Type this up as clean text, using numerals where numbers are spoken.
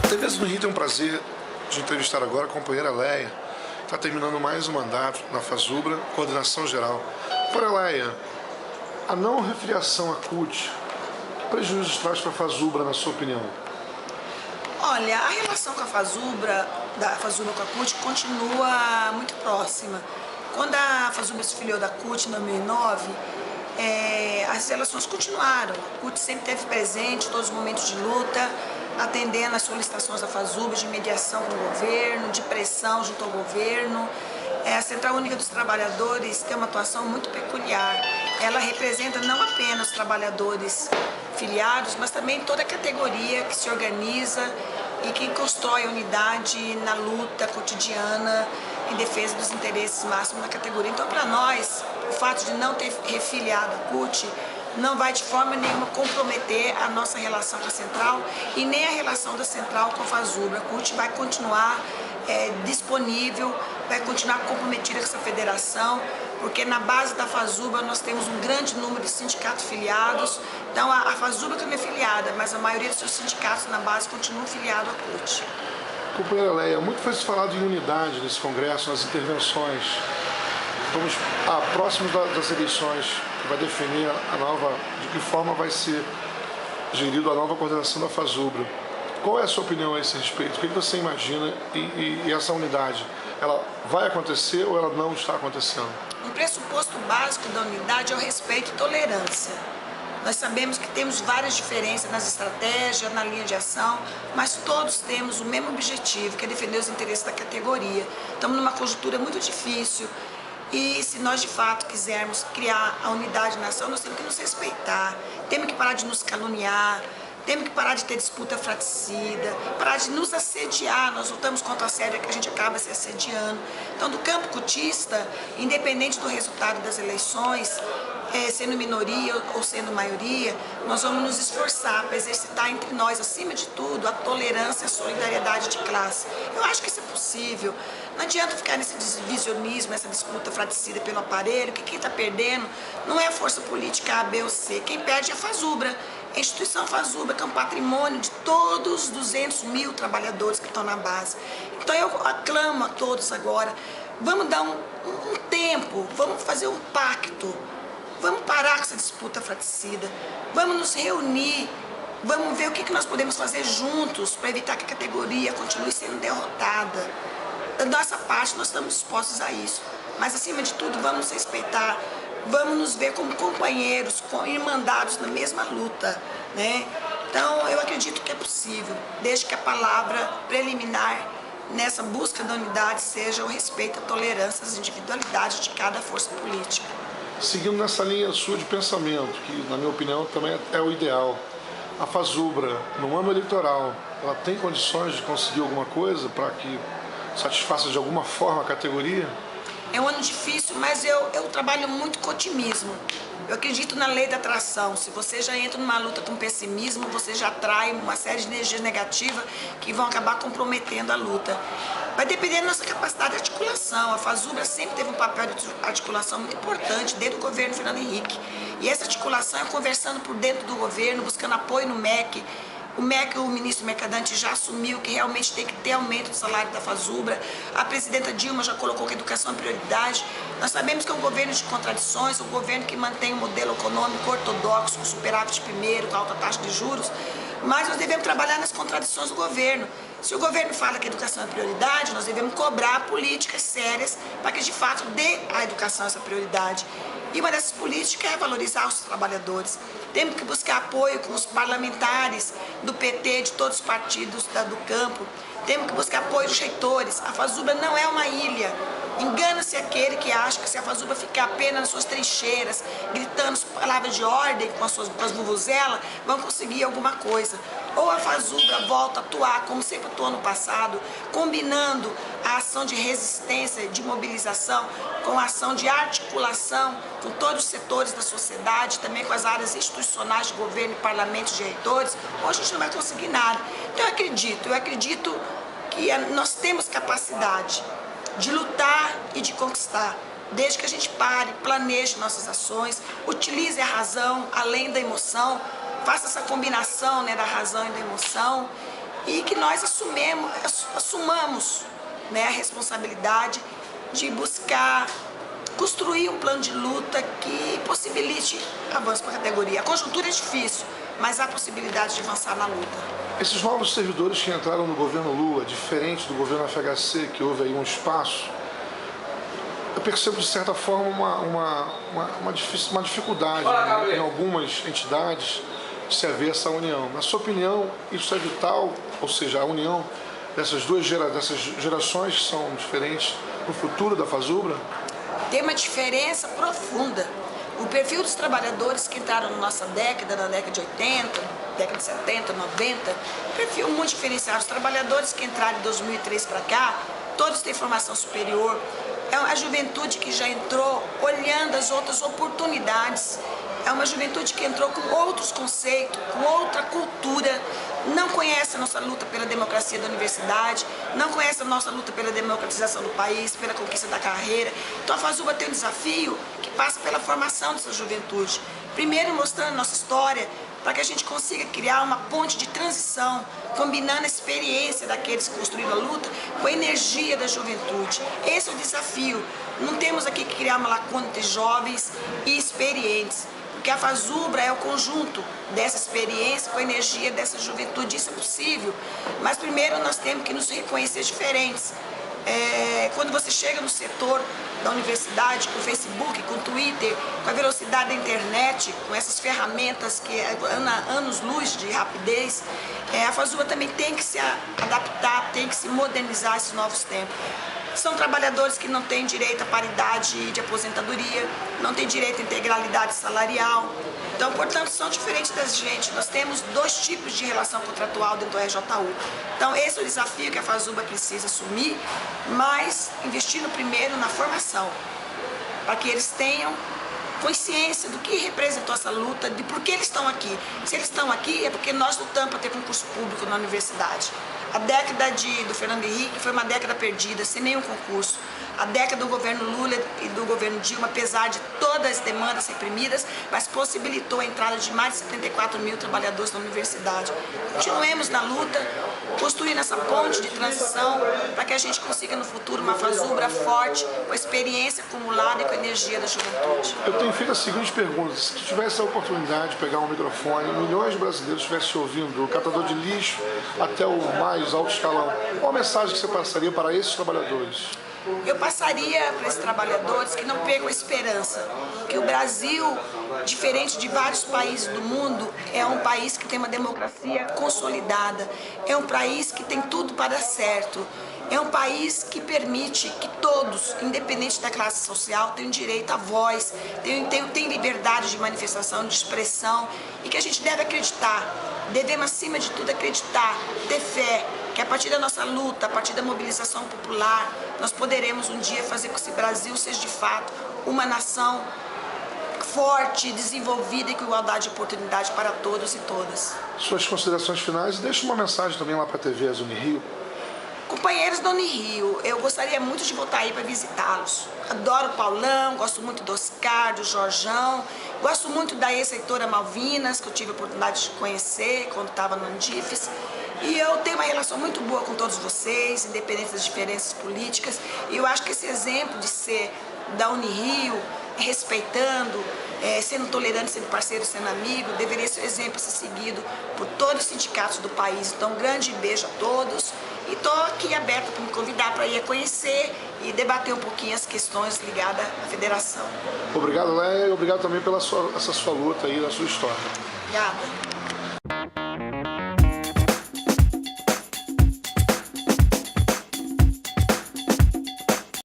TVs no Rio tem um prazer de entrevistar agora a companheira Leia, que está terminando mais um mandato na FASUBRA, coordenação geral. Para Leia, a não refiliação à CUT, que prejuízos traz para a FASUBRA, na sua opinião? Olha, a relação com a FASUBRA, da FASUBRA com a CUT, continua muito próxima. Quando a FASUBRA se filiou da CUT em 2009, as relações continuaram. A CUT sempre esteve presente em todos os momentos de luta, atendendo às solicitações da FASUBRA de mediação com o governo, de pressão junto ao governo. A Central Única dos Trabalhadores tem uma atuação muito peculiar. Ela representa não apenas os trabalhadores filiados, mas também toda a categoria que se organiza e que constrói a unidade na luta cotidiana em defesa dos interesses máximos da categoria. Então, para nós, o fato de não ter refiliado a CUT não vai de forma nenhuma comprometer a nossa relação com a Central e nem a relação da Central com a FASUBRA. A CUT vai continuar disponível, vai continuar comprometida com essa federação, porque na base da FASUBRA nós temos um grande número de sindicatos filiados. Então a FASUBRA que não é filiada, mas a maioria dos seus sindicatos na base continuam filiados à CUT. Companheira Leia, muito foi se falado em unidade nesse congresso, nas intervenções. Estamos próximos das eleições, que vai definir de que forma vai ser gerida a nova coordenação da FASUBRA. Qual é a sua opinião a esse respeito? O que você imagina e essa unidade? Ela vai acontecer ou ela não está acontecendo? O pressuposto básico da unidade é o respeito e tolerância. Nós sabemos que temos várias diferenças nas estratégias, na linha de ação, mas todos temos o mesmo objetivo, que é defender os interesses da categoria. Estamos numa conjuntura muito difícil e se nós de fato quisermos criar a unidade na nação, nós temos que nos respeitar, temos que parar de nos caluniar, temos que parar de ter disputa fratricida, parar de nos assediar. Nós lutamos contra a assédio, que a gente acaba se assediando. Então, do campo cutista, independente do resultado das eleições, sendo minoria ou sendo maioria, nós vamos nos esforçar para exercitar entre nós, acima de tudo, a tolerância e a solidariedade de classe. Eu acho que isso é possível. Não adianta ficar nesse divisionismo, essa disputa fratricida pelo aparelho, que quem está perdendo não é a força política A, B ou C. Quem perde é a FASUBRA. A instituição FASUBRA, que é um patrimônio de todos os 200 mil trabalhadores que estão na base. Então eu aclamo a todos agora, vamos dar um tempo, vamos fazer um pacto, vamos parar com essa disputa fratricida, vamos nos reunir, vamos ver o que nós podemos fazer juntos para evitar que a categoria continue sendo derrotada. Da nossa parte, nós estamos dispostos a isso, mas acima de tudo, vamos nos respeitar. Vamos nos ver como companheiros, como irmandados na mesma luta, né? Então, eu acredito que é possível, desde que a palavra preliminar nessa busca da unidade seja o respeito, a tolerância, às individualidades de cada força política. Seguindo nessa linha sua de pensamento, que na minha opinião também é o ideal, a FASUBRA, no ano eleitoral, ela tem condições de conseguir alguma coisa para que satisfaça de alguma forma a categoria? É um ano difícil, mas eu trabalho muito com otimismo. Eu acredito na lei da atração. Se você já entra numa luta com pessimismo, você já atrai uma série de energias negativas que vão acabar comprometendo a luta. Vai depender da nossa capacidade de articulação. A FASUBRA sempre teve um papel de articulação muito importante desde o governo Fernando Henrique. E essa articulação é conversando por dentro do governo, buscando apoio no MEC. O MEC, o ministro Mercadante, já assumiu que realmente tem que ter aumento do salário da FASUBRA. A presidenta Dilma já colocou que a educação é prioridade. Nós sabemos que é um governo de contradições, um governo que mantém um modelo econômico ortodoxo, com superávit primeiro, com alta taxa de juros, mas nós devemos trabalhar nas contradições do governo. Se o governo fala que a educação é prioridade, nós devemos cobrar políticas sérias para que de fato dê à educação essa prioridade. E uma dessas políticas é valorizar os trabalhadores. Temos que buscar apoio com os parlamentares do PT, de todos os partidos do campo. Temos que buscar apoio dos reitores. A FASUBRA não é uma ilha. Engana-se aquele que acha que se a FASUBRA ficar apenas nas suas trincheiras, gritando palavras de ordem com as vuvuzelas, vão conseguir alguma coisa. Ou a FASUBRA volta a atuar como sempre atuou no passado, combinando a ação de resistência, de mobilização, com a ação de articulação com todos os setores da sociedade, também com as áreas institucionais de governo, parlamentos, de reitores, ou a gente não vai conseguir nada. Então eu acredito que nós temos capacidade de lutar e de conquistar. desde que a gente pare, planeje nossas ações, utilize a razão além da emoção, faça essa combinação, né, da razão e da emoção, e que nós assumamos, né, a responsabilidade de buscar construir um plano de luta que possibilite avanço para a categoria. A conjuntura é difícil, mas há possibilidade de avançar na luta. Esses novos servidores que entraram no governo Lula, diferente do governo FHC, que houve aí um espaço, eu percebo de certa forma uma dificuldade, né, em algumas entidades de se haver essa união. Na sua opinião, isso é vital, ou seja, a união dessas dessas gerações que são diferentes no futuro da FASUBRA? Tem uma diferença profunda. O perfil dos trabalhadores que entraram na nossa década, na década de 80, década de 70, 90, perfil muito diferenciado. Os trabalhadores que entraram de 2003 para cá, todos têm formação superior. É a juventude que já entrou olhando as outras oportunidades. É uma juventude que entrou com outros conceitos, com outra cultura, não conhece a nossa luta pela democracia da universidade, não conhece a nossa luta pela democratização do país, pela conquista da carreira. Então a FASUBRA tem um desafio que passa pela formação dessa juventude. Primeiro mostrando nossa história, para que a gente consiga criar uma ponte de transição, combinando a experiência daqueles que construíram a luta com a energia da juventude. Esse é o desafio. Não temos aqui que criar uma lacuna entre jovens e experientes, porque a FASUBRA é o conjunto dessa experiência com a energia dessa juventude. Isso é possível, mas primeiro nós temos que nos reconhecer diferentes. Quando você chega no setor da universidade, com o Facebook, com o Twitter, com a velocidade da internet, com essas ferramentas que anos-luz de rapidez, a FASUBRA também tem que se adaptar, tem que se modernizar a esses novos tempos. São trabalhadores que não têm direito à paridade de aposentadoria, não têm direito à integralidade salarial. Então, portanto, são diferentes da gente. Nós temos dois tipos de relação contratual dentro do RJU. Então, esse é o desafio que a FASUBRA precisa assumir, mas investindo primeiro na formação, para que eles tenham consciência do que representou essa luta, de por que eles estão aqui. Se eles estão aqui é porque nós lutamos para ter concurso público na universidade. A década do Fernando Henrique foi uma década perdida, sem nenhum concurso. A década do governo Lula e do governo Dilma, apesar de todas as demandas reprimidas, mas possibilitou a entrada de mais de 74 mil trabalhadores na universidade. Continuemos na luta, construindo essa ponte de transição para que a gente consiga no futuro uma FASUBRA forte, com a experiência acumulada e com a energia da juventude. Eu tenho feito a seguinte pergunta: se tu tivesse a oportunidade de pegar um microfone, milhões de brasileiros estivessem ouvindo, do catador de lixo até o mais alto escalão, qual a mensagem que você passaria para esses trabalhadores? Eu passaria para esses trabalhadores que não percam a esperança, que o Brasil, diferente de vários países do mundo, é um país que tem uma democracia consolidada, é um país que tem tudo para dar certo, é um país que permite que todos, independente da classe social, tenham direito à voz, tenham liberdade de manifestação, de expressão, e que a gente deve acreditar, devemos acima de tudo acreditar, ter fé, que a partir da nossa luta, a partir da mobilização popular, nós poderemos um dia fazer com que esse Brasil seja de fato uma nação forte, desenvolvida e com igualdade de oportunidade para todos e todas. Suas considerações finais, e deixa uma mensagem também lá para a TV Azul Rio. Companheiros da Unirio, eu gostaria muito de voltar aí para visitá-los. Adoro o Paulão, gosto muito do Oscar, do Jorjão, gosto muito da ex-reitora Malvinas, que eu tive a oportunidade de conhecer quando estava no Andifes. E eu tenho uma relação muito boa com todos vocês, independente das diferenças políticas. E eu acho que esse exemplo de ser da Unirio, respeitando, sendo tolerante, sendo parceiro, sendo amigo, deveria ser um exemplo a ser seguido por todos os sindicatos do país. Então, um grande beijo a todos. E estou aqui aberta para me convidar para ir a conhecer e debater um pouquinho as questões ligadas à federação. Obrigado, Léia, e obrigado também pela essa sua luta aí, a sua história. Obrigada.